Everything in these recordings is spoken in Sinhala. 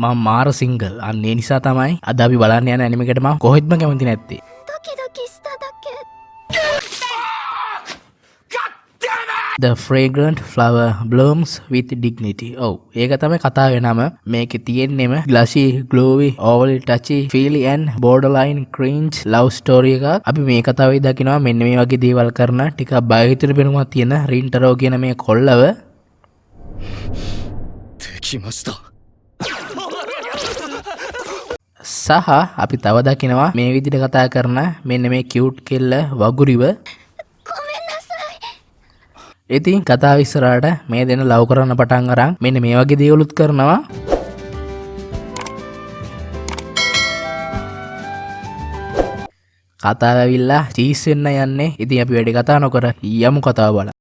මම මාර සිංගල්. අන්න ඒ නිසා තමයි අද අපි බලන්න යන ඇනිමේ එකට මම කොහෙත්ම කැමති නැත්තේ. ドキドキしただけ。 The fragrant flower blooms with dignity. ඔව් ඒක තමයි කතාවේ නම. මේකේ තියෙන්නේම glushy, glowy, overly touchy, feely and borderline cringe love story එකක්. අපි මේ කතාවේ දකිනවා මෙන්න මේ වගේ දේවල් කරන ටිකක් බය හිතෙන පෙනුමක් තියෙන රින්ටරෝ කියන මේ කොල්ලව. できました。 සහ අපි තව දකිනවා මේ විදිහට කතා කරන මෙන්න මේ කියුට් කෙල්ල වගුරිව. ごめんなさい。 ඉතින් කතාව ඉස්සරහට මේ දෙන ලව් කරන්න පටන් අරන් මෙන්න මේ වගේ දේවලුත් කරනවා. කතාව ඇවිල්ලා චීස් වෙන්න යන්නේ. ඉතින් අපි වැඩි කතා නොකර යමු කතාව බලන්න.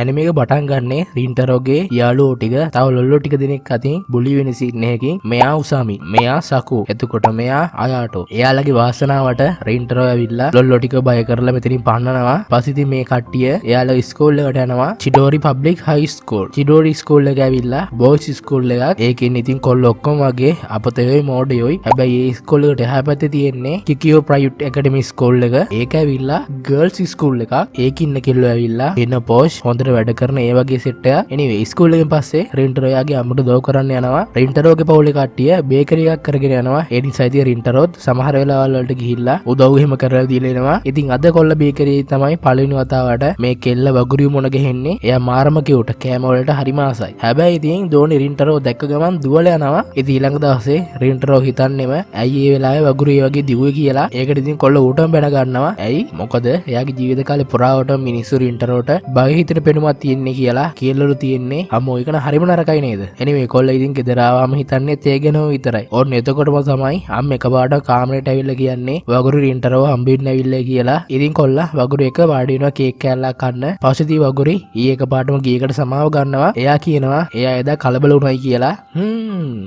ඇනිමේක පටන් ගන්නේ රින්ටරෝගේ යාළුවෝ ටික තව ලොල්ලෝ ටික දෙනෙක් අතින් බුලි වෙන සීන් එකකින්. මෙයා උසාමි, මෙයා සකු, එතකොට මෙයා අයාටෝ. එයාලගේ වාසනාවට රින්ටරෝ ඇවිල්ලා ලොල්ලෝ ටික බය කරලා මෙතනින් පන්නනවා. පස්සේ ඉතින් මේ කට්ටිය එයාලා ස්කූල් එකට යනවා. චිඩෝරි පබ්ලික් හයි ස්කූල්. චිඩෝරි ස්කූල් එක ඇවිල්ලා බොයිස් ස්කූල් එකක්. ඒකෙන් ඉතින් කොල්ල ඔක්කොම වගේ අපතේයි මෝඩයෝයි. හැබැයි ඒ ස්කූල් එකට එහා පැත්තේ තියෙන්නේ කිකියෝ ප්‍රයිවට් ඇකඩමි ස්කූල් එක. ඒක ඇවිල්ලා ගර්ල්ස් ස්කූල් එකක්. ඒකින් ඉන්න කෙල්ලෝ ඇවිල්ලා ඉන්න පොෂ් හොඳට වැඩ කරන ඒ වගේ සෙට් එකක්. එනිවේ ස්කූල් එකෙන් පස්සේ රින්ටරෝ යාගේ අම්මට දොව කරන්න යනවා. රින්ටරෝගේ පවුලේ කට්ටිය බේකරි එකක් කරගෙන යනවා. ඒ නිසා ඉතින් රින්ටරෝත් සමහර වෙලාවල් වලට ගිහිල්ලා උදව් එහෙම කරලා දීලා එනවා. ඉතින් අද කොල්ල බේකරියේ තමයි පළවෙනි වතාවට මේ කෙල්ල වගුරිය මොන ගෙහෙන්නේ. එයා මාරම කියුට කෑම වලට හරිම ආසයි. හැබැයි ඉතින් දෝනි රින්ටරෝ දැක්ක ගමන් දුවලා යනවා. ඉතින් ඊළඟ දවසේ රින්ටරෝ හිතන්නේම ඇයි ඒ වෙලාවේ වගුරිය වගේ දිවුවේ කියලා. ඒකට ඉතින් කොල්ල ඌටම බැන ගන්නවා. ඇයි? මොකද එයාගේ ජීවිත කාලේ පුරාවටම මිනිස්සු රින්ටරෝට බය හිතෙන පෙනුමක් තියෙන්නේ කියලා කියලාලු තියෙන්නේ. අම්මෝ ඒකන හරිම නරකයි නේද? එනිවේ කොල්ල ඉතින් ගෙදර ආවම හිතන්නේ තේ ගැනම විතරයි. ඕන්න එතකොටම තමයි අම්ම එකපාරට කාමරේට ඇවිල්ලා කියන්නේ වගුරු රින්ටරව හම්බෙන්න ඇවිල්ලා කියලා. ඉතින් කොල්ල වගුරු එක වාඩි වෙනවා කේක් කෑල්ලක් කන්න. පස්සේ වගුරි ඊ එකපාරටම ගියකට සමාව ගන්නවා. එයා කියනවා එයා එදා කලබල වුණයි කියලා.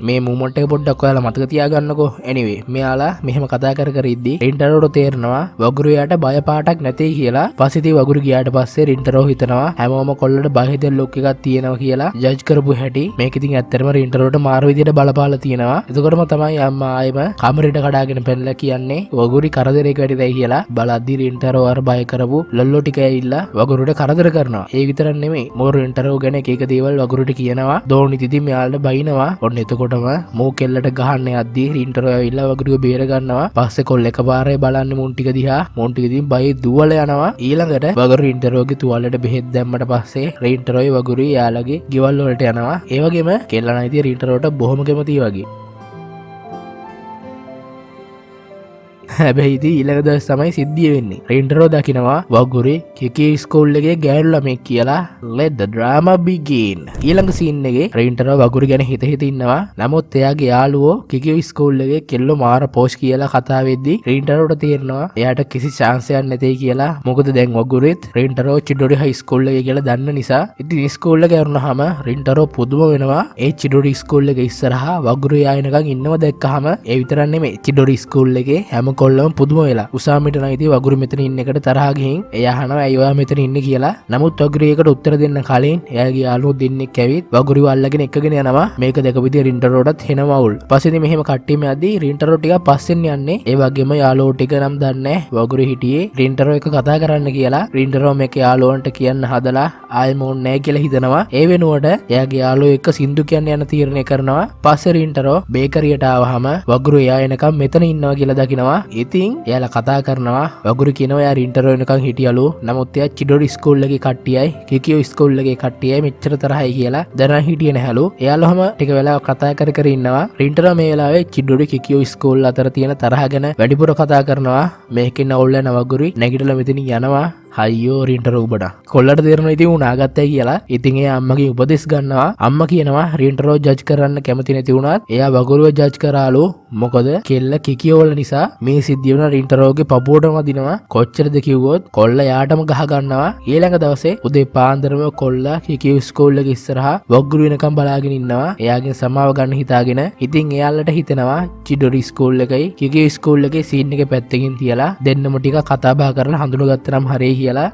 මේ මූමන්ට් එක පොඩ්ඩක් ඔයාලා මතක තියාගන්නකෝ. එනිවේ මෙයාලා මෙහෙම කතා කර කර ඉද්දි රින්ටරෝට තේරෙනවා වගුරු යාට බය පාටක් නැtei කියලා. පස්සේ වගුරු ගියාට පස්සේ රින්ටරෝ හිතනවා හැමෝම කොල්ලට බය හිතෙන ලුක් එකක් තියෙනවා කියලා. ජජ් කරපු හැටි මේක ඉතින් ඇත්තටම රින්ටරෝට මාර විදියට බලපාලා තියෙනවා. එතකොටම තමයි අම්මා ආයෙම කාමරේට කඩාගෙන පැනලා කියන්නේ වගුරි කරදරයක වැඩිදයි කියලා. බලද්දි රින්ටරෝ අර බය කරපු ලොල්ලෝ ටික ඇවිල්ලා වගුරුට කරදර කරනවා. ඒ විතරක් නෙමෙයි මොර රින්ටරෝ ගැන එක එක දේවල් වගුරුට කියනවා. දෝනිත් ඉතින් මෙයාලට බයිනවා. ඔන්න එතකොටම මෝ කෙල්ලට ගහන්න යද්දි රින්ටරෝ ඇවිල්ලා වගුරුව බේර ගන්නවා. පස්සේ කොල්ල එකපාරේ බලන්නේ මුන් ටික දිහා. මුන් ටික ඉතින් බයි දුවලා යනවා. ඊළඟට වගුරු රින්ටරෝගේ තුවාලෙට බෙහෙත් දැම්මට පස්සේ රින්ටරෝයි වගුරුයි යාළගේ ගෙවල් වලට යනවා. ඒ වගේම කෙල්ලන් ඉතින් රින්ටරෝට බොහොම කැමතියි වගේ. හැබැයි ඉතින් ඊළඟ දවස් තමයි සිද්ධිය වෙන්නේ. රින්ටරෝ දකිනවා වගුරි කිකි ස්කූල් එකේ ගෑනු ළමෙක් කියලා. let the drama begin. ඊළඟ සීන් එකේ රින්ටරෝ වගුරි ගැන හිත ඉන්නවා. නමුත් එයාගේ යාළුවෝ කිකි ස්කූල් එකේ කෙල්ලෝ මාර පෝෂ් කියලා කතා වෙද්දි රින්ටරෝට තේරෙනවා එයාට කිසි chance එකක් නැtei කියලා. මොකද දැන් වගුරිත් රින්ටරෝ චිඩෝරි හයි ස්කූල් එකේ කියලා දන්න නිසා. ඉතින් ස්කූල් එක යරුනහම රින්ටරෝ පුදුම වෙනවා. ඒ චිඩෝරි ස්කූල් එකේ ඉස්සරහා වගුරු යායනකන් ඉන්නව දැක්කහම ඒ විතරක් නෙමෙයි චිඩෝරි ස්කූල් එකේ හැම කොල්ලම පුදුම වෙලා උසාමිට නම් ඉතින් වගුරු මෙතන ඉන්න එකට තරහා ගිහින් එයා අහනවා ඇයි ඔයා මෙතන ඉන්නේ කියලා. නමුත් වගුරු ඒකට උත්තර දෙන්න කලින් එයාගේ යාළුවෝ දෙන්නෙක් ඇවිත් වගුරුව අල්ලගෙන එක්කගෙන යනවා. මේක දැකපු රින්ටරෝටත් හෙනවවුල්. පස්සේ ඉතින් මෙහෙම කට්ටියම යද්දි රින්ටරෝ ටික පස්සෙන් යන්නේ. ඒ වගේම යාළුවෝ ටික නම් දන්නේ වගුරු හිටියේ රින්ටරෝ එක කතා කරන්න කියලා. රින්ටරෝ මේක යාළුවන්ට කියන්න හදලා ආයෙම ඕනේ නැහැ කියලා හිතනවා. ඒ වෙනුවට එයාගේ යාළුවෝ එක්ක සින්දු කියන්න යන තීරණය කරනවා. පස්සේ රින්ටරෝ බේකරියට ආවහම වගුරු එයා එනකම් මෙතන ඉන්නවා කියලා දකිනවා. ඉතින් එයාලා කතා කරනවා. වගුරු කියනවා එයා රින්ටරෝ එනකන් හිටියලු. නමුත් එයා චිඩෝරි ස්කූල් එකේ කට්ටියයි කිකියෝ ස්කූල් එකේ කට්ටියයි මෙච්චර තරහයි කියලා දැනන් හිටියේ නැහැලු. එයාලම ටික වෙලාවක් කතා කර කර ඉන්නවා. රින්ටරෝ මේ වෙලාවේ චිඩෝරි කිකියෝ ස්කූල් අතර තියෙන තරහ ගැන වැඩිපුර කතා කරනවා. මේකෙන් අවුල් යන වගුරු නැගිටලා මෙතනින් යනවා. අයියෝ රින්ටරෝ උබට කොල්ලට තේරෙනවා ඉතින් උන් ආගත්තයි කියලා. ඉතින් එයා අම්මගේ උපදෙස් ගන්නවා. අම්මා කියනවා රින්ටරෝ ජජ් කරන්න කැමති නැති වුණත් එයා වගුරුව ජජ් කරාලු. මොකද කෙල්ල කිකියෝ වල නිසා මේ සිද්ධිය වුණා රින්ටරෝගේ පපුවටම වදිනවා. කොච්චරද කිව්වොත් කොල්ල යාටම ගහ ගන්නවා. ඊළඟ දවසේ උදේ පාන්දරම කොල්ලා කිකියු ස්කූල් එක ඉස්සරහා වග්ගුරු වෙනකම් බලාගෙන ඉන්නවා. එයාගෙන් සමාව ගන්න හිතාගෙන. ඉතින් එයාලට හිතෙනවා චිඩොරි ස්කූල් එකයි කිකියු ස්කූල් එකේ සීන් එක පැත්තකින් තියලා දෙන්නම ටික කතා බහ කරලා හඳුනගත්තනම් හරිය කියලා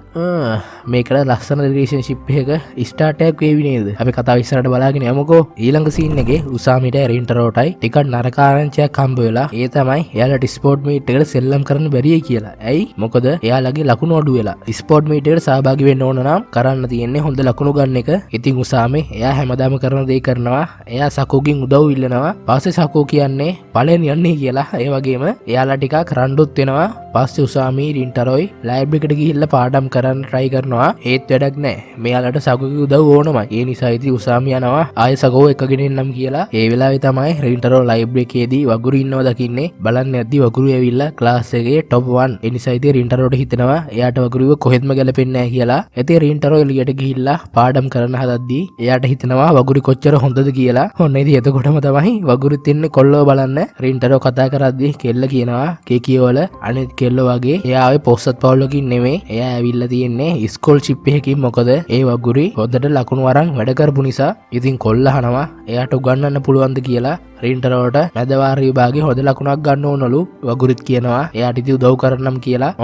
මේකට ලස්සන රිලේෂන්ෂිප් එක ස්ටාර්ට් එකක් වේවි නේද? අපි කතාව ඉස්සරහට බලාගෙන යමුකෝ. ඊළඟ සීන් එකේ උසාමිට රින්ටරෝටයි ටිකක් නරක ආරංචියක් හම්බ වෙලා. ඒ තමයි එයාලට ස්පෝර්ට් මීට් එකට සෙල්ලම් කරන්න බැරිය කියලා. ඇයි? මොකද එයාලගේ ලකුණු අඩු වෙලා. ස්පෝර්ට් මීට් එකට සහභාගී වෙන්න ඕන නම් කරන්න තියෙන්නේ හොඳ ලකුණු ගන්න එක. ඉතින් උසාමි එයා හැමදාම කරන දේ කරනවා. එයා සකෝගෙන් උදව් ඉල්ලනවා. පස්සේ සකෝ කියන්නේ පළෙන් යන්නේ කියලා. ඒ වගේම එයාලා ටිකක් රණ්ඩුත් වෙනවා. පස්සේ උසාමි රින්ටරෝයි ලයිබ් එකට ගිහිල්ලා පාඩම් කරන්න try කරනවා. ඒත් වැඩක් නැහැ. මෙයාලට සකෝගේ උදව් ඕනමයි. ඒ නිසා ඉතින් උසාමි යනවා ආයෙ සකෝ එකගෙන එන්නම් කියලා. ඒ වෙලාවේ තමයි රින්ටරෝ ලයිබ් එකේදී වගුරු ඉන්නව දකින්නේ. බලන්න යද්දි වගුරු ඇවිල්ලා ක්ලාස් එකේ top 1. ඒ නිසා ඉතින් රින්ටරෝට හිතෙනවා එයාට වගුරුව කොහෙත්ම ගැලපෙන්නේ නැහැ කියලා. ඉතින් රින්ටරෝ එළියට ගිහිල්ලා පාඩම් කරන්න හදද්දී එයාට හිතෙනවා වගුරු කොච්චර හොඳද කියලා. ඔන්න ඉතින් එතකොටම තමයි වගුරුත් ඉන්නේ කොල්ලව බලන්න. රින්ටරෝ කතා කරද්දී කෙල්ල කියනවා කේකියෝල අනිත් කෙල්ල වගේ එයා ආවේ පොස්සත් පවුලකින් නෙමෙයි. එයා ඇවිල්ලා තියෙන්නේ ස්කෝලර්ෂිප් එකකින්. මොකද ඒ වගුරි හොඳට ලකුණු අරන් වැඩ කරපු නිසා. ඉතින් කොල්ල අහනවා එයාට උගන්වන්න පුළුවන්ද කියලා. රින්ටරෝට මැදවාර විභාගේ හොඳ ලකුණක් ගන්න ඕනලු. වගුරුත් කියනවා එයාට ඉතින් උදව් කරන්නම් කියලා.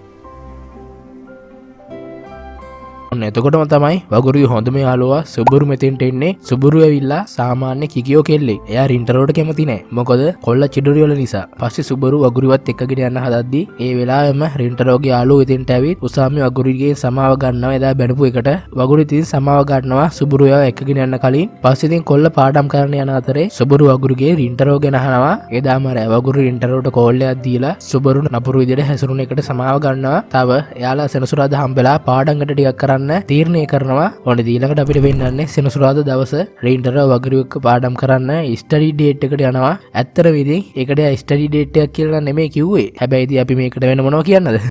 ඔන්න එතකොටම තමයි වගුරුගේ හොඳම යාළුවා සුබුරු මෙතෙන්ට එන්නේ. සුබුරු ඇවිල්ලා සාමාන්‍ය කිකියෝ කෙල්ලෙක්. එයා රින්ටරෝට කැමති නැහැ. මොකද කොල්ල චිඩොරි වල නිසා. පස්සේ සුබුරු වගුරුවත් එක්කගෙන යන්න හදද්දී ඒ වෙලාවෙම රින්ටරෝගේ යාළුවෝ එතෙන්ට ඇවිත් උසාමි වගුරුගේ සමාව ගන්නවා. එදා බැනපු එකට වගුරු ඉතින් සමාව ගන්නවා සුබුරුව එක්කගෙන යන්න කලින්. පස්සේ ඉතින් කොල්ල පාඩම් කරන්න යන අතරේ සුබුරු වගුරුගේ රින්ටරෝ ගැන අහනවා. එදාම වගුරු රින්ටරෝට කෝල් එකක් දීලා සුබුරු නපුරු විදිහට හැසිරුණ එකට සමාව ගන්නවා. තව එයාලා සෙනසුරාදා හම්බෙලා පාඩම්කට ටිකක් කරන්න තීරණය කරනවා. ඔන්න ඊළඟට අපිට වෙන්නන්නේ සෙනසුරාදා දවස රින්ටරෝ වගුරුවෙක් පාඩම් කරන්න ස්ටඩි ඩේට් එකට යනවා. ඇත්තටම ඉතින් ඒකට ස්ටඩි ඩේට් එකක් කියලා නෙමෙයි කිව්වේ. හැබැයි ඉතින් අපි මේකට වෙන මොනවා කියන්නද?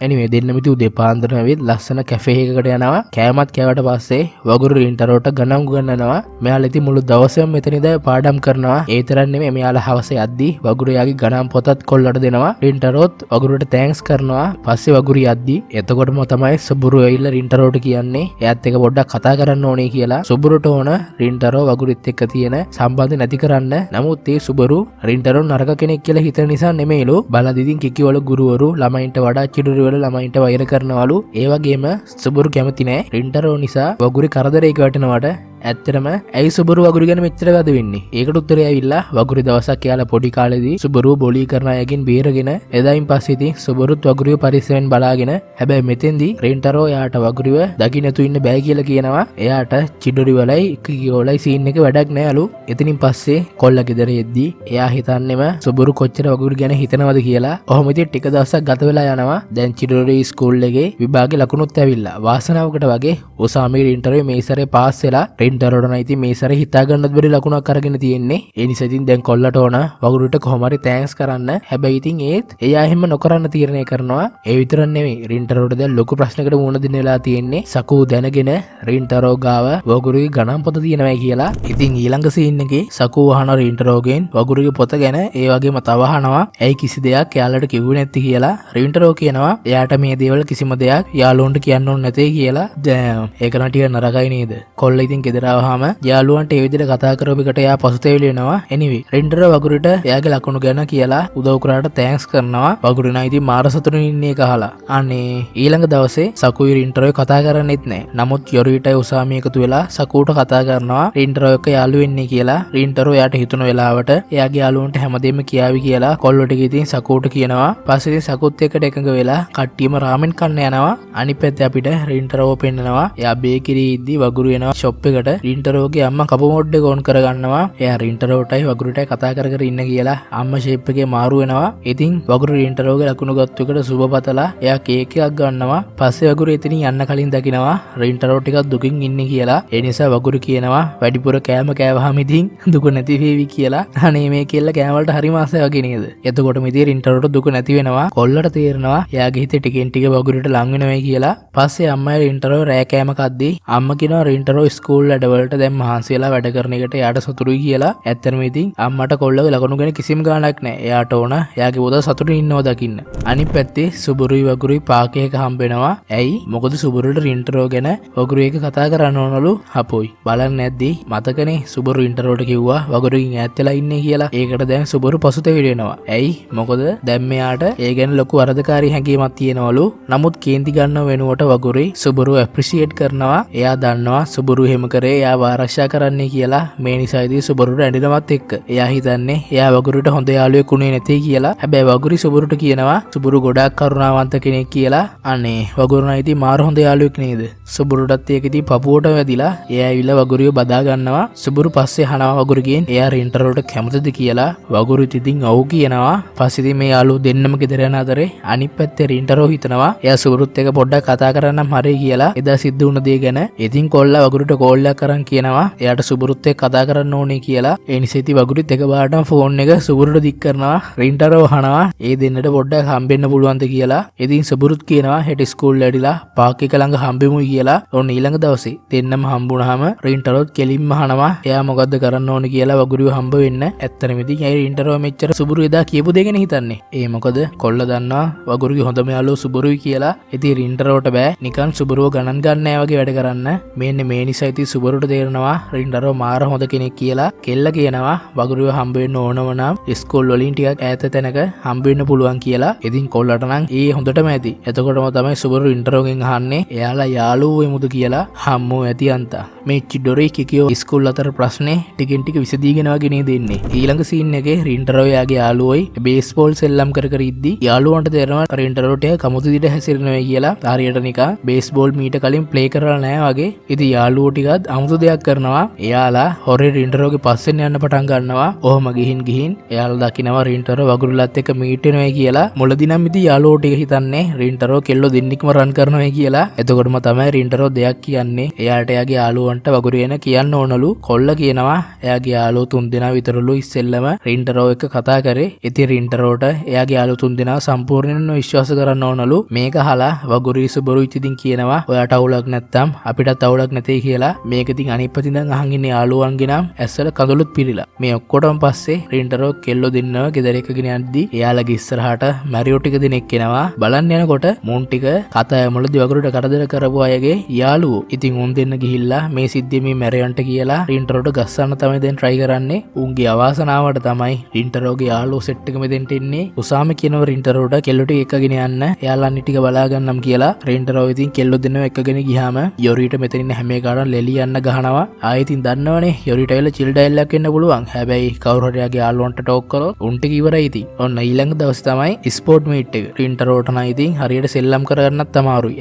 anyway දෙන්නම ඉතින් උදේ පාන්දරම ඇවිත් ලස්සන කැෆේ එකකට යනවා. කෑමත් කෑවට පස්සේ වගුරු රින්ටරෝට ගණන් උගන්වනවා. මෙයාලා ඉතින් මුළු දවසම මෙතන ඉඳලා පාඩම් කරනවා. ඒ තරම් නෙමෙයි මෙයාලා හවසේ යද්දී වගුරු යාගේ ගණන් පොතත් කොල්ලට දෙනවා. රින්ටරෝත් වගුරුට තෑන්ක්ස් කරනවා. පස්සේ වගුරු යද්දී එතකොටම තමයි සුබුරු ඇවිල්ලා රින්ටරෝට කියන්නේ එයාත් එක්ක පොඩ්ඩක් කතා කරන්න ඕනේ කියලා. සුබුරුට ඕන රින්ටරෝ වගුරුත් එක්ක තියෙන සම්බන්ධය නැති කරන්න. නමුත් ඒ සුබුරු රින්ටරෝ නරක කෙනෙක් කියලා හිතන නිසා නෙමෙයිලු. බලද්දී ඉතින් කිකිවල ගුරුවරු ළමයින්ට වඩා චිඩුරු ළමයින්ට වෛර කරනවලු. ඒ වගේම සුබුරු කැමති නෑ රින්ටරෝ නිසා වගුරු කරදරයක වැටෙනවට. ඇත්තටම ඇයි සුබුරු වගුරු ගැන මෙච්චර වැද වෙන්නේ? ඒකට උත්තරය ඇවිල්ලා වගුරු දවසක් යාලා පොඩි කාලේදී සුබුරු බොලී කරන අයගෙන් බේරගෙන එදායින් පස්සේ ඉතින් සුබුරුත් වගුරුව පරිස්සමෙන් බලාගෙන හැබැයි මෙතෙන්දී රින්ටරෝ යාට වගුරුව දකින්නතු ඉන්න බෑ කියලා කියනවා. එයාට චිඩොරි වලයි කිකියෝලයි සීන් එක වැඩක් නෑලු. එතනින් පස්සේ කොල්ල ගෙදර එද්දී එයා හිතන්නේම සුබුරු කොච්චර වගුරු ගැන හිතනවද කියලා. ඔහොම ඉතින් ටික දවසක් ගත වෙලා යනවා. දැන් චිඩොරි ස්කූල් එකේ විභාගේ ලකුණුත් ඇවිල්ලා. වාසනාවකට වගේ උසාමි රින්ටරෝ මේ සැරේ පාස් වෙලා රින්ටරෝට ඉතින් මේ සැරේ හිතා ගන්නත් බැරි ලකුණක් අරගෙන තියෙන්නේ. ඒ නිසා ඉතින් දැන් කොල්ලට ඕන වගුරුට කොහොම හරි තෑන්ක්ස් කරන්න. හැබැයි ඉතින් ඒත් එයා එහෙම නොකරන්න තීරණය කරනවා. ඒ විතරක් නෙමෙයි රින්ටරෝට දැන් ලොකු ප්‍රශ්නයකට මුහුණ දෙන්න වෙලා තියෙන්නේ. සකෝ දැනගෙන රින්ටරෝ ගාව වගුරුගේ ගණන් පොත තියෙනවා කියලා. ඉතින් ඊළඟ සීන් එකේ සකෝ අහන රින්ටරෝගෙන් වගුරුගේ පොත ගැන ඒ වගේම තව අහනවා ඇයි කිසි දෙයක් එයාලට කිව්වේ නැති කියලා. රින්ටරෝ කියනවා එයාට මේ දේවල් කිසිම දෙයක් යාළුවන්ට කියන්න ඕනේ නැතේ කියලා. දැන් ඒක නම් ටික නරකයි නේද? කොල්ල ඉතින් ගෙදර ආවහම යාළුවන්ට ඒ විදිහට කතා කරපු එකට එයා පසුතැවිලි වෙනවා. anyway රින්ටරෝ වගුරුට එයාගේ ලකුණු ගැන කියලා උදව් කරාට තෑන්ක්ස් කරනවා. වගුරු නම් ඉතින් මාර සතුටින් ඉන්නේ ඒක අහලා. අනේ ඊළඟ දවසේ සකුයි රින්ටරෝ කතා කරන්නෙත් නැහැ. නමුත් යොරිටයි උසාමි එකතු වෙලා සකුට කතා කරනවා රින්ටරෝ එක්ක යාළු වෙන්නේ කියලා. රින්ටරෝ එයාට හිතුන වෙලාවට එයාගේ යාළුවන්ට හැමදේම කියාවි කියලා කොල්ලෝ ටික ඉතින් සකුට කියනවා. පස්සේ ඉතින් සකුත් එක්කට එකඟ වෙලා කට්ටියම රාමෙන් කන්න යනවා. අනිත් පැත්තේ අපිට රින්ටරෝ පෙන්නනවා. එයා බේකරි ඉද්දි වගුරු එනවා ෂොප් එකට. රින්ටරෝගේ අම්මා කපු මොඩ් එක ඕන් කරගන්නවා. එයා රින්ටරෝටයි වගුරුටයි කතා කර කර ඉන්න කියලා අම්මා ෂේප් එකේ මාරු වෙනවා. ඉතින් වගුරු රින්ටරෝගේ ලකුණු ගත්ත එකට සුබපතලා එයා කේක් එකක් ගන්නවා. පස්සේ වගුරු එතනින් යන්න කලින් දකිනවා රින්ටරෝ ටිකක් දුකින් ඉන්නේ කියලා. ඒ නිසා වගුරු කියනවා වැඩිපුර කෑම කෑවහම ඉතින් දුක නැති වේවි කියලා. අනේ මේ කෙල්ල කෑම වලට හරි මාසයි වගේ නේද? එතකොටම ඉතින් රින්ටරෝට දුක නැති වෙනවා. කොල්ලට තේරෙනවා එයාගේ හිතේ ටිකෙන් ටික වගුරුට ලං වෙනවයි කියලා. පස්සේ අම්මයි රින්ටරෝ රෑ කෑම කද්දී අම්මා කියනවා රින්ටරෝ ස්කූල් වැඩවලට දැන් මහන්සි වෙලා වැඩ කරන එකට එයාට සතුටුයි කියලා. ඇත්තටම ඉතින් අම්මට කොල්ලගේ ලකුණු ගැන කිසිම ගාණක් නැහැ. එයාට ඕන එයාගේ පුතා සතුටින් ඉන්නවා දකින්න. අනිත් පැත්තේ සුබුරුයි වගුරුයි පාකයක හම්බ වෙනවා. ඇයි? මොකද සුබුරුට රින්ටරෝ ගැන වගුරු එක කතා කරන්න ඕනලු. හපොයි. බලන්න නැද්දි මතකනේ සුබුරු රින්ටරෝට කිව්වා වගුරුකින් ඈත් වෙලා ඉන්නේ කියලා. ඒකට දැන් සුබුරු පසුතැවිලි වෙනවා. ඇයි? මොකද දැන් මෙයාට ඒ ගැන ලොකු වරදකාරී හැඟීමක් තියෙනවලු. නමුත් කේන්ති ගන්නව වෙනුවට වගුරුයි සුබුරු ඇප්‍රීෂিয়েට් කරනවා. එයා දන්නවා සුබුරු එහෙම කරේ එයාව ආරක්ෂා කරන්නයි කියලා. මේ නිසා ඉතින් සුබුරුට ඇඬෙනවත් එක්ක. එයා හිතන්නේ එයා වගුරුට හොඳ යාළුවෙක් උනේ නැtei කියලා. හැබැයි වගුරු සුබුරුට කියනවා සුබුරු ගොඩාක් කරුණාවන්ත කෙනෙක් කියලා. අනේ වගුරු නම් ඉතින් මාර හොඳ යාළුවෙක් නේද? සුබුරුටත් ඒක ඉතින් පපුවට වැදිලා එයා ඇවිල්ලා වගුරුව බදා ගන්නවා. සුබුරු පස්සේ අහනවා වගුරුගෙන් එයා රින්ටරෝට කැමතිද කියලා. වගුරු ඉතින් ඔව් කියනවා. පස්සේ ඉතින් මේ යාළුවෝ දෙන්නම ගෙදර යන අතරේ අනිත් පැත්තේ රින්ටරෝ හිතනවා එයා සුබුරුත් එක්ක පොඩ්ඩක් කතා කරන්නම් හරියි කියලා. එදා සිද්ධ වුණ දේ ගැන ඉතින් කොල්ලා වගුරුට කෝල් එකක් කරන් කියනවා එයාට සුබුරුත් එක්ක කතා කරන්න ඕනේ කියලා. ඒ නිසා ඉතින් වගුරුත් එක බාටම ෆෝන් එක සුබුරුට දික් කරනවා. රින්ටරෝ අහනවා ඒ දෙන්නට පොඩ්ඩක් හම්බෙන්න පුළුවන්ද කියලා. ඉතින් සුබුරුත් කියනවා හෙට ස්කූල් වැඩිලා පාක් එක ළඟ හම්බෙමුයි කියලා. ඔන්න ඊළඟ දවසේ දෙන්නම හම්බුනහම රින්ටරෝත් කෙලින්ම අහනවා එයා මොකද්ද කරන්න ඕනේ කියලා වගුරුව හම්බ වෙන්න. ඇත්තටම ඉතින් ඒ රින්ටරෝ මෙච්චර සුබුරු එදා කියපු දේ ගැන හිතන්නේ. ඒ මොකද කොල්ල දන්නවා වගුරුගේ හොඳම යාළුවෝ සුබුරුයි කියලා. ඉතින් රින්ටරෝට බෑ නිකන් සුබුරුව ගණන් ගන්න නෑ වගේ වැඩ කරන්න. මෙන්න මේ නිසා ඉතින් සුබුරුට තේරෙනවා රින්ටරෝ මාර හොඳ කෙනෙක් කියලා. කෙල්ල කියනවා වගුරුව හම්බ වෙන්න ඕනම නම් ස්කූල් වලින් ටිකක් ඈත තැනක හම්බ වෙන්න පුළුවන් කියලා. ඉතින් කොල්ලට නම් ඒ හොඳටම ඇති. එතකොටම තමයි සුබුරු රින්ටරෝගෙන් අහන්නේ එයාලා යාළුවෝ වෙමුද කියලා. හම්මෝ ඇති අන්තා. මේ චිඩොරේ කිකියෝ ස්කූල් අතර ප්‍රශ්නේ ටිකෙන් ටික විසඳීගෙන වගේ නේද ඉන්නේ. ඊළඟ සීන් එකේ රින්ටරෝ යාගේ යාළුවෝයි බේස්බෝල් සෙල්ලම් කර කර ඉද්දි යාළුවන්ට තේරෙනවා රින්ටරෝට කමුතු දිට හැසිරෙනවා කියලා. හරියට නිකන් බේස්බෝල් මීට කලින් ප්ලේ කරලා නැහැ වගේ. ඉතින් යාළුවෝ ටිකත් අමුතු දෙයක් කරනවා. එයාලා හොරේ රින්ටරෝගේ පස්සෙන් යන්න පටන් ගන්නවා. ඔහොම ගිහින් එයාලා දකිනවා රින්ටරෝ වගුරුලත් එක්ක මීට් වෙනවා කියලා. මුලදී නම් ඉතින් යාළුවෝ ටික හිතන්නේ රින්ටරෝ කෙල්ලෝ දෙන්නෙක්ම රන් කරනවා කියලා. එතකොටම තමයි රින්ටරෝ දෙයක් කියන්නේ. එයාට එයාගේ යාළුවන්ට වගුරු වෙන කියන්න ඕනලු. කොල්ල කියනවා එයාගේ යාළුවෝ 3 දෙනා විතරලු ඉස්සෙල්ලම රින්ටරෝ එක්ක කතා කරේ. ඉතින් රින්ටරෝට එයාගේ යාළුවෝ 3 දෙනා සම්පූර්ණයෙන්ම විශ්වාස කරන්න ඕනලු. මේක අහලා වගුරු සුබුරු ඉතින් කියනවා ඔයාට අවුලක් නැත්තම් අපිටත් අවුලක් නැtei කියලා. මේක ඉතින් අනිත් පැත්තෙන් දැන් අහන් ඉන්නේ යාළුවන්ගේ නම් ඇස්සල කඳුළුත් පිරිලා. මේ ඔක්කොටම පස්සේ රින්ටරෝ කෙල්ලෝ දෙන්නව ගෙදර එකගෙන යද්දි එයාලගේ ඉස්සරහට මැරියෝ ටික දෙනෙක් එනවා. බලන්න යනකොට මුන් ටික කතා මුලදී වගුරුට කරදර කරපු අයගේ යාළුවෝ. ඉතින් උන් දෙන්න ගිහිල්ලා මේ සිද්ධිය මේ මැරයන්ට කියලා රින්ටරෝට ගස්සන්න තමයි දැන් try කරන්නේ. උන්ගේ අවාසනාවට තමයි රින්ටරෝගේ යාළුවෝ සෙට් එක මෙතෙන්ට එන්නේ. උසාම කියනවා රින්ටරෝට කෙල්ලෝ ටික එකගෙන යන්න. එයාලා අනිත් ටික බලා ගන්නම් කියලා. රින්ටරෝ ඉතින් කෙල්ලෝ දෙන්නව එකගෙන ගියාම යොරිට මෙතන ඉන්න හැම එකටම ලෙලි යන්න ගහනවා. ආයෙ ඉතින් දන්නවනේ යොරිට ඇවිල්ලා චිල් ඩයල් එකක් එන්න පුළුවන්. හැබැයි කවුරු හරි යාගේ යාළුවන්ට ටෝක් කරොත් උන් ටික ඉවරයි ඉතින්. ඔන්න ඊළඟ දවස් තමයි ස්පෝර්ට් මීට් එක. රින්ටරෝට නම් ඉතින් හරියට සෙල්ලම් කරගන්නත් අමාරුයි.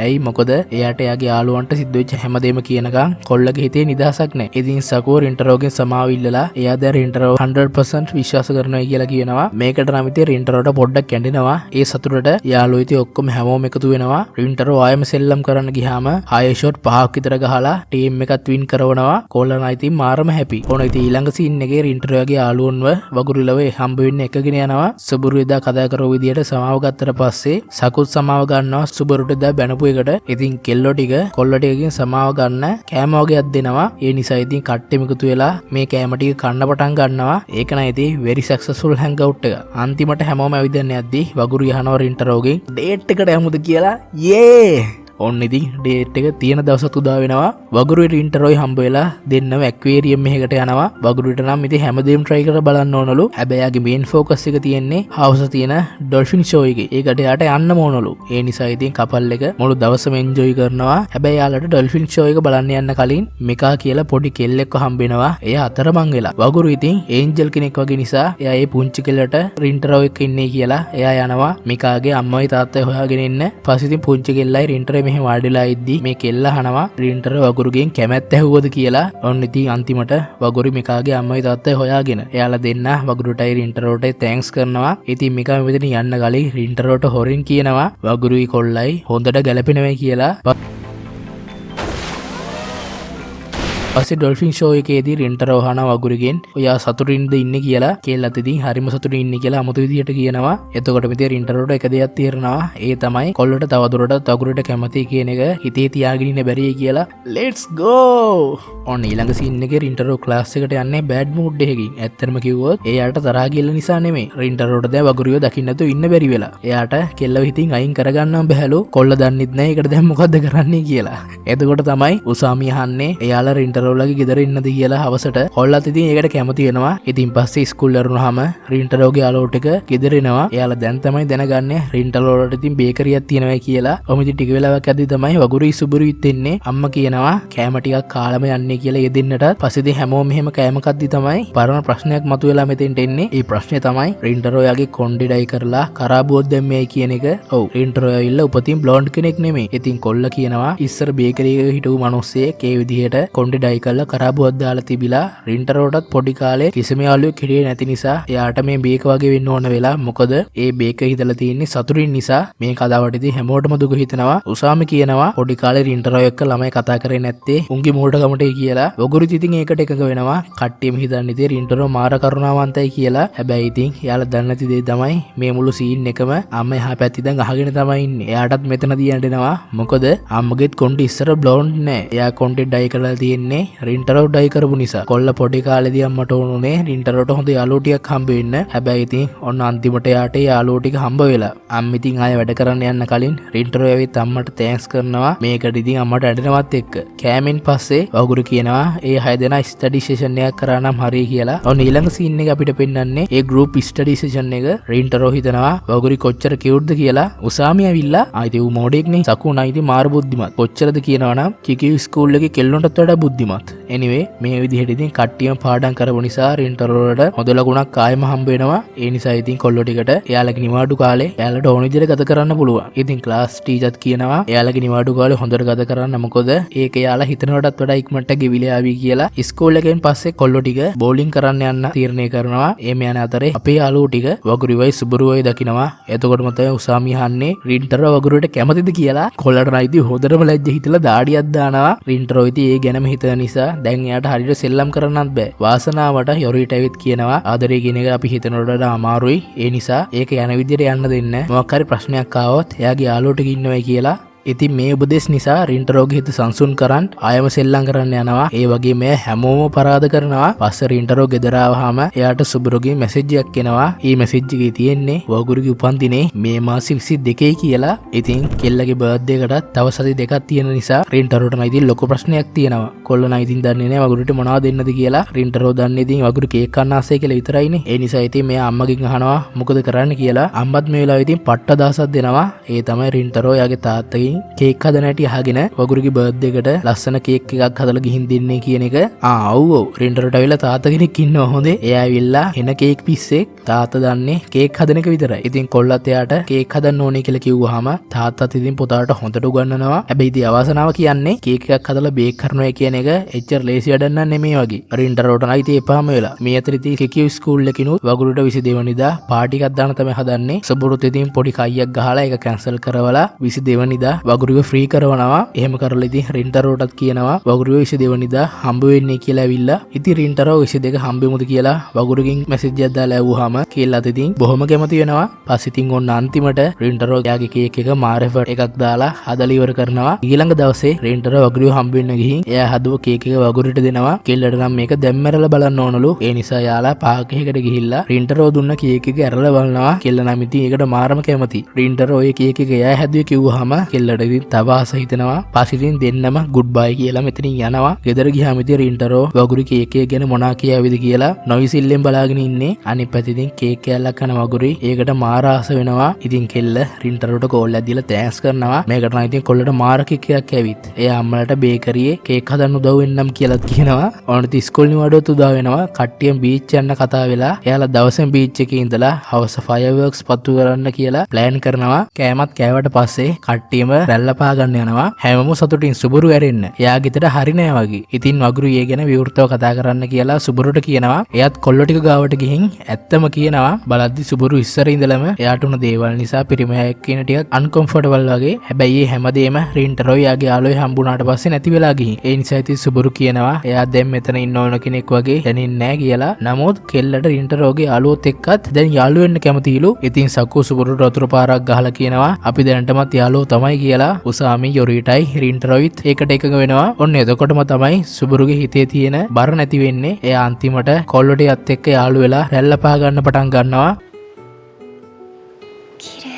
ඇයි මොකද එයාට යාගේ යාළුවන්ට සිද්ධ වෙච්ච හැමදේම කියනකම් කොල්ලගේ හිතේ නිදහසක් නැහැ. ඉතින් සකෝ රින්ටරෝගෙන් සමාව ඉල්ලලා එයා දැන් රින්ටරෝ 100% විශ්වාස කරනවා කියලා කියනවා. මේකට නම් ඉතින් රින්ටරෝට පොඩ්ඩක් කැඳෙනවා. ඒ සතුටට යාළුවෝ ඉතින් ඔක්කොම හැමෝම එකතු වෙනවා. රින්ටරෝ ආයෙම සෙල්ලම් කරන්න ගියාම ආයෙ ෂොට් 5ක් විතර ගහලා ටීම් එකත් වින් කරවනවා. කොල්ලනා ඉතින් මාරම හැපි. ඕන ඉතින් ඊළඟ සීන් එකේ රින්ටරෝගේ යාළුවන්ව වගුරුලව හම්බ වෙන්න එකගෙන යනවා. සුබුරු එදා කතා කරපු විදියට සමාව ගත්තට පස්සේ සකුත් සමාව ගන්නවා සුබුරුට එදා බැනපු එකට. ඉතින් කෙල්ලෝ ටික කොල්ල ටිකකින් සමාව ගන්න කෑම වගේක් දෙනවා. ඒ නිසා ඉතින් කට්ටෙම එකතු වෙලා මේ කෑම ටික කන්න පටන් ගන්නවා. ඒක නයි ඉතින් very successful hangout එක. අන්තිමට හැමෝම ඇවිදන්න යද්දි වගුරු යනවා රින්ටරෝගෙන් ඩේට් එකට යමුද කියලා. යේ ඔන්න ඉතින් ඩේට් එක තියෙන දවසත් උදා වෙනවා. වගුරුයි රින්ටරෝයි හම්බ වෙලා දෙන්නම ඇක්වේරියම් එකකට යනවා. වගුරුට නම් ඉතින් හැමදේම try කරලා බලන්න ඕනලු. හැබැයි යාගේ මේන් ફોකස් එක තියෙන්නේ හවුස් තියෙන ඩොල්ෆින් ෂෝ එකේ. ඒකට යාට යන්න ඕනලු. ඒ නිසා ඉතින් කපල් එක මුළු දවසම එන්ජොයි කරනවා. හැබැයි යාලට ඩොල්ෆින් ෂෝ එක බලන්න යන්න කලින් මිකා කියලා පොඩි කෙල්ලෙක්ව හම්බ වෙනවා. එයා අතරමං වෙලා. වගුරු ඉතින් ඒන්ජල් කෙනෙක් වගේ නිසා එයා ඒ පුංචි කෙල්ලට රින්ටරෝ එක්ක ඉන්නේ කියලා එයා යනවා. මිකාගේ අම්මයි තාත්තයි හොයාගෙන ඉන්න. පස්සේ ඉතින් පුංචි කෙල්ලයි රින්ටරෝ මෙහෙ වාඩිලා ඉද්දි මේ කෙල්ල අහනවා රින්ටරෝ වගුරුගෙන් කැමැත්ත ඇහුවද කියලා. ඔන්න ඉතින් අන්තිමට වගුරු මිකාගේ අම්මයි තාත්තයි හොයාගෙන එයාලා දෙන්න වගුරුටයි රින්ටරෝටයි තෑන්ක්ස් කරනවා. ඉතින් මිකා මෙතන යන්න කලින් රින්ටරෝට හොරින් කියනවා වගුරුයි කොල්ලයි හොඳට ගැලපෙනවා කියලා. පස්සේ ඩොල්ෆින් ෂෝ එකේදී රින්ටරෝ අහනවා වගුරුගෙන් ඔයා සතුටින්ද ඉන්නේ කියලා. කෙල්ලත් ඉතින් හරිම සතුටින් ඉන්නේ කියලා අමුතු විදියට කියනවා. එතකොට මෙතේ රින්ටරෝට එක දෙයක් තේරෙනවා. ඒ තමයි කොල්ලට තවදුරටත් වගුරුට කැමති කියන එක හිතේ තියාගෙන ඉන්න බැරි කියලා. let's go ඔන්න ඊළඟ සීන් එකේ රින්ටරෝ ක්ලාස් එකට යන්නේ බෑඩ් මූඩ් එකකින්. ඇත්තටම කිව්වොත් එයාට තරහා ගිල්ල නිසා නෙමෙයි. රින්ටරෝට දැන් වගුරුව දකින්න නැතුව ඉන්න බැරි වෙලා. එයාට කෙල්ලව හිතින් අයින් කරගන්නම බැහැලු. කොල්ල දන්නෙත් නැහැ ඒකට දැන් මොකද්ද කරන්නේ කියලා. එතකොට තමයි උසාමි අහන්නේ එයාලා රින්ටරෝලගේ ගෙදර ඉන්නද කියලා හවසට. කොල්ලත් ඉතින් ඒකට කැමති වෙනවා. ඉතින් පස්සේ ඉස්කෝල් වරුණාම රින්ටරෝගේ යාළුවෝ ටික ගෙදර එනවා. එයාලා දැන් තමයි දැනගන්නේ රින්ටරෝලට ඉතින් බේකරියක් තියෙනවා කියලා. ඔහොම ඉතින් ටික වෙලාවක් ඇද්දි තමයි වගුරුයි සුබුරුයිත් එන්නේ. අම්මා කියනවා කෑම ටිකක් කාලම යන්නේ කියලා ඒ දෙන්නට. පස්සේදී හැමෝම මෙහෙම කෑම කද්දි තමයි පරණ ප්‍රශ්නයක් මතුවෙලා මෙතෙන්ට එන්නේ. ඒ ප්‍රශ්නේ තමයි රින්ටරෝ යාගේ කොණ්ඩේ ඩයි කරලා කරාබුවක් දැම්මේ කියන එක. ඔව් රින්ටරෝ ඇවිල්ලා උපතින් බ්ලොන්ඩ් කෙනෙක් නෙමෙයි. ඉතින් කොල්ල කියනවා ඉස්සර බේකරි එකක හිටපු මිනිස්සෙක් ඒ විදිහට කොණ්ඩේ ඩයි කරලා කරාබුවක් දාලා තිබිලා රින්ටරෝටත් පොඩි කාලේ කිසිම යාළුවෙක් හිටියේ නැති නිසා එයාට මේ බේක වගේ වෙන්න ඕන වෙලා. මොකද ඒ බේක හිතලා තියෙන්නේ සතුටින් නිසා. මේ කතාවට ඉතින් හැමෝටම දුක හිතෙනවා. උසාමි කියනවා පොඩි කාලේ රින්ටරෝ එක්ක ළමයි කතා කරේ නැත්තේ උන්ගේ මූටකමටයි කියලා. වගුරුත් ඉතින් ඒකට එකඟ වෙනවා. කට්ටියම හිතන්නේ ඉතින් රින්ටරෝ මාර කරුණාවන්තයි කියලා. හැබැයි ඉතින් එයාලා දන්නේ නැති දේ තමයි මේ මුළු සීන් එකම අම්මා එහා පැත්තේ දැන් අහගෙන තමයි ඉන්නේ. එයාටත් මෙතනදී යන්නනවා. මොකද අම්මගෙත් කොණ්ඩේ ඉස්සර බ්ලොන්ඩ් නෑ. එයා කොණ්ඩේ ඩයි කරලා තියෙන්නේ රින්ටරෝ ඩයි කරපු නිසා. කොල්ල පොඩි කාලේදී අම්මට ඕනුනේ රින්ටරෝට හොඳ යාළුවෝ ටිකක් හම්බ වෙන්න. හැබැයි ඉතින් ඔන්න අන්තිමට යාට යාළුවෝ ටික හම්බ වෙලා. අම්ම ඉතින් ආයෙ වැඩ කරන්න යන්න කලින් රින්ටරෝ ඇවිත් අම්මට තෑන්ක්ස් කරනවා. මේකට ඉතින් අම්මට ඇඬෙනවත් එක්ක. කෑමෙන් පස්සේ වගුරු කියනවා ඒ 6 දෙනා ස්ටඩි සෙෂන් එකක් කරා නම් හරිය කියලා. ඔන්න ඊළඟ සීන් එක අපිට පෙන්වන්නේ ඒ ගෲප් ස්ටඩි සෙෂන් එක. රින්ටරෝ හිතනවා වගුරු කොච්චර කියුට්ද කියලා. උසාමි ඇවිල්ලා ආයිති ඌ මොඩෙක්නේ. සකු නයිති මාර බුද්ධිමත්. කොච්චරද කියනවනම් කිකියු ස්කූල් එකේ කෙල්ලොන්ටත් වඩා බුද්ධිමත්. anyway මේ විදිහට ඉතින් කට්ටියම පාඩම් කරපු නිසා රින්ටරෝට හොඳ ලකුණක් ආයෙම හම්බ වෙනවා. ඒ නිසා ඉතින් කොල්ලෝ ටිකට එයාලගේ නිවාඩු කාලේ එයාලට ඕන විදිහට ගත කරන්න පුළුවන්. ඉතින් ක්ලාස් ටීචර්ත් කියනවා එයාලගේ නිවාඩු කාලේ හොඳට ගත කරන්න. මොකද ඒක එයාලා හිතනවටත් වඩා ඉක්මනට ගෙවිලා ආවි කියලා. ඉස්කෝල් එකෙන් පස්සේ කොල්ලෝ ටික බෝලින් කරන්න යන්න තීරණය කරනවා. එමෙ යන අතරේ අපේ යාළුවෝ ටික වගුරුවයි සුබුරුවයි දකිනවා. එතකොටම තමයි උසාමි අහන්නේ රින්ටරෝ වගුරුවට කැමතිද කියලා. කොල්ලට නයිති හොඳටම ලැජ්ජ හිතලා දාඩියක් දානවා. රින්ටරෝ ඉතින් ඒ ගැනම හිතන නිසා දැන් එයාට හරියට සෙල්ලම් කරන්නත් බෑ. වාසනාවට යොරිට ඇවිත් කියනවා ආදරේ කියන එක අපි හිතනවට වඩා අමාරුයි. ඒ නිසා ඒක යන විදිහට යන්න දෙන්න. මොකක් හරි ප්‍රශ්නයක් ආවොත් එයාගේ යාළුවෝ ටික ඉන්නවයි කියලා. ඉතින් මේ උපදෙස් නිසා රින්ටරෝගේ හිත සංසුන් කරන් ආයම සෙල්ලම් කරන්න යනවා. ඒ වගේම හැමෝම පරාද කරනවා. පස්සේ රින්ටරෝ ගෙදර ආවහම එයාට සුබුරුගේ මැසේජ් එකක් එනවා. මේ මැසේජ් එකේ තියෙන්නේ වගුරුගේ උපන්දිනේ මේ මාසේ 22යි කියලා. ඉතින් කෙල්ලගේ බර්ත්ඩේ එකටත් තව සති දෙකක් තියෙන නිසා රින්ටරෝට නම් ඉතින් ලොකු ප්‍රශ්නයක් තියෙනවා. කොල්ල නම් ඉතින් දන්නේ නැහැ වගුරුට මොනවද දෙන්නද කියලා. රින්ටරෝ දන්නේ ඉතින් වගුරු කේක් කන්න ආසයි කියලා විතරයිනේ. ඒ නිසා ඉතින් මෙයා අම්මගෙන් අහනවා මොකද කරන්න කියලා. අම්මත් මේ වෙලාවේ ඉතින් පට්ට දාසක් දෙනවා. ඒ තමයි රින්ටරෝ යාගේ තාත්තගෙන් කේක් හදන හැටි අහගෙන වගුරුගේ බර්ත්ඩේ එකට ලස්සන කේක් එකක් හදලා ගිහින් දෙන්නේ කියන එක. ඔව් රින්ටරෝට ඇවිල්ලා තාත්තා කෙනෙක් ඉන්නවා හොඳේ. එයා ඇවිල්ලා එන කේක් පිස්සෙක්. තාත්තා දන්නේ කේක් හදන එක විතරයි. ඉතින් කොල්ලත් එයාට කේක් හදන්න ඕනේ කියලා කිව්වහම තාත්තත් ඉතින් පුතාට හොඳට උගන්වනවා. හැබැයි ඉතින් අවසනාව කියන්නේ කේක් එකක් හදලා බේක් කරනවා කියන එක එච්චර ලේසි වැඩක් නෑ නෙමෙයි වගේ. රින්ටරෝට නම් ඉතින් එපාම වෙලා. මේ අතර ඉතින් කිකියු ස්කූල් එකකිනුත් වගුරුට 22 වෙනිදා පාටි එකක් දාන්න තමයි හදන්නේ. සබුරුත් ඉතින් පොඩි කයියක් ගහලා ඒක කැන්සල් කරවලා 22 වෙනිදා වගුරුව ෆ්‍රී කරවනවා. එහෙම කරලා ඉතින් රින්ටරෝටත් කියනවා වගුරුව 22 වෙනිදා හම්බ වෙන්නේ කියලා ඇවිල්ලා. ඉතින් රින්ටරෝ 22 හම්බෙමුද කියලා වගුරුගෙන් මැසේජ් එකක් දාලා ඇහුවාම කෙල්ලත් ඉතින් බොහොම කැමති වෙනවා. පස්සේ ඉතින් ඔන්න අන්තිමට රින්ටරෝ යාගේ කේක් එක මාරෙෆට් එකක් දාලා හදලා ඉවර කරනවා. ඊළඟ දවසේ රින්ටරෝ වගුරුව හම්බ වෙන්න ගිහින් එයා හදුව කේක් එක වගුරුට දෙනවා. කෙල්ලට නම් මේක දැම්මරලා බලන්න ඕනලු. ඒ නිසා යාලා පාකයකට ගිහිල්ලා රින්ටරෝ දුන්න කේක් එක ඇරලා බලනවා. කෙල්ල නම් ඉතින් ඒකට මාරම කැමති. රින්ටරෝ ඒ කේක් එක එයා හැදුවේ කිව්වහම කෙල්ලට ඉතින් තව ආස හිතෙනවා. පස්සේ දෙන්නම ගුඩ් බයි කියලා මෙතනින් යනවා. ගෙදර ගියාම ඉතින් රින්ටරෝ වගුරු කේක් එක ගැන මොනා කියාවිද කියලා නොයිසිල්ලෙන් බලාගෙන ඉන්නේ. අනිත් පැත්තේ ඉතින් කේක් කෑල්ලක් කන වගුරුයි ඒකට මාර ආස වෙනවා. ඉතින් කෙල්ල රින්ටරෝට කෝල් එකක් දීලා තෑන්ක්ස් කරනවා. මේකට නම් ඉතින් කොල්ලට මාර කික් එකක් ඇවිත්. එයා අම්මලට බේකරියේ කේක් හදන්න උදව් වෙන්නම් කියලාත් කියනවා. ඕන ඉතින් ඉස්කෝල් නිවාඩුවත් උදා වෙනවා. කට්ටියම බීච් යන්න කතා වෙලා එයාලා දවසෙන් බීච් එකේ ඉඳලා හවස ෆයර්වර්ක්ස් පත්තු කරන්න කියලා ප්ලෑන් කරනවා. කෑමත් කෑවට පස්සේ කට්ටියම රැල්ල පා ගන්න යනවා. හැමෝම සතුටින් සුබුරු ඇරෙන්න. එයා ගෙදර හරි නෑ වගේ. ඉතින් වගුරු ඒ ගැන විවෘතව කතා කරන්න කියලා සුබුරුට කියනවා. එයාත් කොල්ලෝ ටික ගාවට ගිහින් ඇත්තම කියනවා. බලද්දි සුබුරු ඉස්සර ඉඳලම එයාට උන දේවල් නිසා පිරිමයක් කියන ටිකක් අන්කම්ෆර්ටබල් වගේ. හැබැයි මේ හැමදේම රින්ටරෝ යාගේ යාළුවෝ හම්බුනාට පස්සේ නැති වෙලා ගිහින්. ඒ නිසා ඉතින් සුබුරු කියනවා එයා දැන් මෙතන ඉන්න ඕන කෙනෙක් වගේ දැනෙන්නේ නැහැ කියලා. නමුත් කෙල්ලට රින්ටරෝගේ යාළුවොත් එක්කත් දැන් යාළුවෙ වෙන්න කැමතිලු. ඉතින් සකු සුබුරුට වතුර පාරක් ගහලා කියනවා අපි දැනටමත් යාළුවෝ තමයි කියලා. උසාමි යොරිටයි රින්ටරොයිත් ඒකට එකඟ වෙනවා. ඔන්න එතකොටම තමයි සුබුරුගේ හිතේ තියෙන බර නැති වෙන්නේ. එයා අන්තිමට කොල්ලොටියත් එක්ක යාළු වෙලා රැල්ල පහ ගන්න පටන් ගන්නවා. 綺麗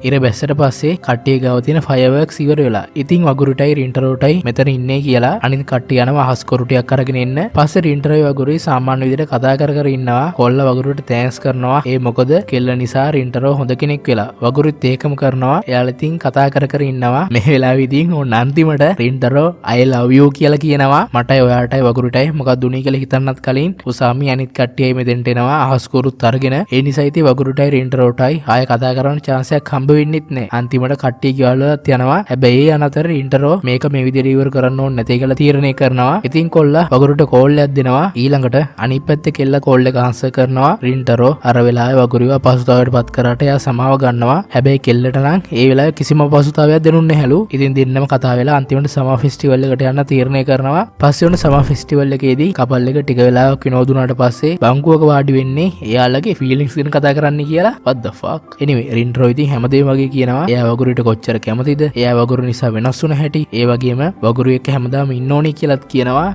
ඉර බැස්සට පස්සේ කට්ටිය ගාව තියෙන ෆයර්වර්ක්ස් ඉවර වෙලා. ඉතින් වගුරුටයි රින්ටරෝටයි මෙතන ඉන්නේ කියලා අනිත් කට්ටිය යනවා අහස් කොරුටියක් අරගෙන එන්න. පස්සේ රින්ටරෝයි වගුරුයි සාමාන්‍ය විදිහට කතා කර කර ඉන්නවා. කොල්ල වගුරුට තෑන්ක්ස් කරනවා. ඒ මොකද කෙල්ල නිසා රින්ටරෝ හොඳ කෙනෙක් වෙලා. වගුරුත් ඒකම කරනවා. එයාලා ඉතින් කතා කර කර ඉන්නවා. මේ වෙලාවෙදී ඕන අන්තිමට රින්ටරෝ I love you කියලා කියනවා. මටයි ඔයාටයි වගුරුටයි මොකක්ද උනේ කියලා හිතන්නත් කලින් උසාමි අනිත් කට්ටියයි මෙතෙන්ට එනවා අහස් කොරුත් අරගෙන. ඒ නිසා ඉතින් වගුරුටයි රින්ටරෝටයි ආයෙ කතා කරන්න chance එකක් හම්බ වෙන්නෙත් නෑ. අන්තිමට කට්ටිය කියවලත් යනවා. හැබැයි ඒ අනතර ඉන්ටරෝ මේක මේ විදිහට ඉවර කරන්න ඕනේ නැතේ කියලා තීරණය කරනවා. ඉතින් කොල්ලා වගුරුට කෝල් එකක් දෙනවා. ඊළඟට අනිත් පැත්තේ කෙල්ල කෝල් එක ආන්සර් කරනවා. රින්ටරෝ අර වෙලාවේ වගුරුව පසුතාවයට පත් කරාට එයා සමාව ගන්නවා. හැබැයි කෙල්ලට නම් ඒ වෙලාවේ කිසිම පසුතාවයක් දෙනුන්නේ නැහැලු. ඉතින් දෙන්නම කතා වෙලා අන්තිමට සමා ෆෙස්ටිවල් එකට යන්න තීරණය කරනවා. පස්සේ උන සමා ෆෙස්ටිවල් එකේදී කපල් එක ටික වෙලාවක් විනෝද වුණාට පස්සේ බංකුවක වාඩි වෙන්නේ එයාලගේ ෆීලිංග්ස් ගැන කතා කරන්න කියලා. what the fuck. anyway රින්ටරෝ ඉතින් හැමදේම වගේ කියනවා එයා වගුරුට කොච්චර කැමතිද, එයා වගුරු නිසා වෙනස් වුණ හැටි, ඒ වගේම වගුරු එක්ක හැමදාම ඉන්න ඕනේ කියලාත් කියනවා.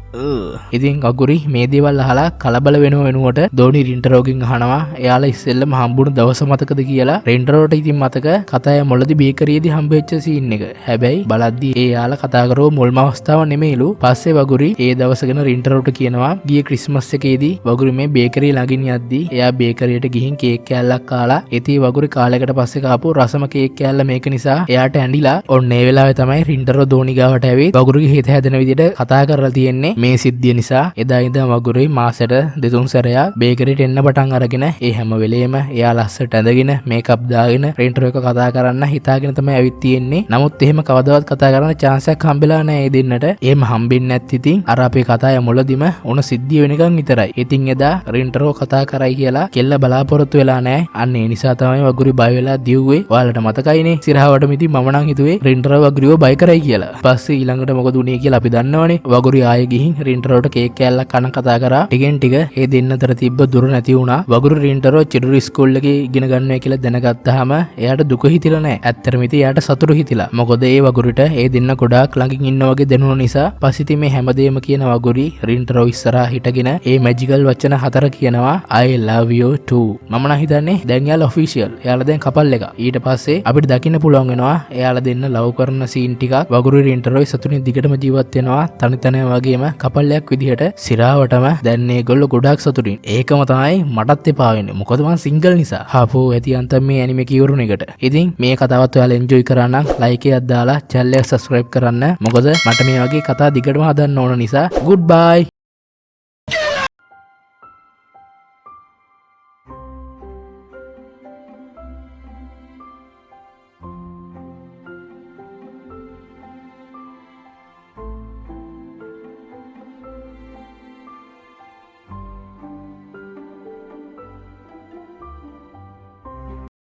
ඉතින් වගුරි මේ දේවල් අහලා කලබල වෙනව වෙනුවට දෝනි රින්ටරෝගෙන් අහනවා එයාලා ඉස්සෙල්ලම හම්බුණු දවස මතකද කියලා. රින්ටරෝට ඉතින් මතක කතාය මොළදී බේකරියේදී හම්බෙච්ච සීන් එක. හැබැයි බලද්දී ඒ යාලා කතා කරව මුල්ම අවස්ථාව නෙමෙයිලු. පස්සේ වගුරි ඒ දවස ගැන රින්ටරෝට කියනවා ගිය ක්‍රිස්මස් එකේදී වගුරු මේ බේකරිය ළඟින් යද්දී එයා බේකරියට ගිහින් කේක් කෑල්ලක් කාලා ඉතින් වගුරු කාලයකට පස්සේ කාපු රසම කේක් කෑල්ල මේක නිසා එයාට ඇඬිලා ඔන්න ඒ වෙලාවේ තමයි රින්ටරෝ දෝනි ගාවට ඇවිත් වගුරුගේ හිත හැදෙන විදිහට කතා කරලා තියෙන්නේ. මේ සිද්ධිය නිසා එදා ඉඳන් වගුරුයි මාසෙට දෙතුන් සැරයක් බේකරියට එන්න පටන් අරගෙන ඒ හැම වෙලේම එයා ලස්සට ඇඳගෙන මේකප් දාගෙන රින්ටරෝ එක කතා කරන්න හිතාගෙන තමයි ඇවිත් තියෙන්නේ. නමුත් එහෙම කවදාවත් කතා කරන්න chance එකක් හම්බෙලා නැහැ ඒ දෙන්නට. එහෙම හම්බෙන්නේ නැත් ඉතින් අර අපේ කතාය මුලදිම උන සිද්ධිය වෙනකන් විතරයි. ඉතින් එදා රින්ටරෝ කතා කරයි කියලා කෙල්ල බලාපොරොත්තු වෙලා නැහැ. අන්න ඒ නිසා තමයි වගුරු බය වෙලා දිව්වේ. ඔයාලට මතකයිනේ සිරහවට ඉතින් මම නම් හිතුවේ රින්ටරෝ වගුරුව බය කරයි කියලා. පස්සේ ඊළඟට මොකද උනේ කියලා අපි දන්නවනේ. වගුරු ආයෙ ගිහින් රින්ටරෝට කේක් කෑල්ලක් කන කතා කරා. ටිකෙන් ටික ඒ දෙන්න අතර තිබ්බ දුර නැති වුණා. වගුරු රින්ටරෝ චිඩුරු ස්කූල් එකේ ඉගෙන ගන්නවා කියලා දැනගත්තාම එයාට දුක හිතිලා නැහැ. ඇත්තටම ඉතින් එයාට සතුටු හිතිලා. මොකද ඒ වගුරුට ඒ දෙන්න ගොඩාක් ළඟින් ඉන්න වගේ දැනුන නිසා. පස්සේ ඉතින් මේ හැමදේම කියන වගුරි රින්ටරෝ ඉස්සරහා හිටගෙන ඒ මැජිකල් වචන 4 කියනවා I love you too. මම නම් හිතන්නේ දැන් යාලා ඔෆිෂියල්. එයාලා දැන් කපල් එක. ඊට පස්සේ අපිට දකින්න පුළුවන් වෙනවා එයාලා දෙන්න ලව් කරන සීන් ටිකක්. වගුරු රින්ටරෝයි සතුටින් දිගටම ජීවත් වෙනවා. තනි තනි වගේම කපල්යක් විදිහට සිරාවටම දැන් මේගොල්ලෝ ගොඩාක් සතුටින්. ඒකම තමයි මටත් එපා වෙන්නේ. මොකද මං සිංගල් නිසා. හපෝ ඇති අන්තම් මේ ඇනිමේ කියවරුන එකට. ඉතින් මේ කතාවත් ඔයාලා එන්ජොයි කරා නම් ලයික් එකක් දාලා channel එක subscribe කරන්න. මොකද මට මේ වගේ කතා දිගටම හදන්න ඕන නිසා. goodbye.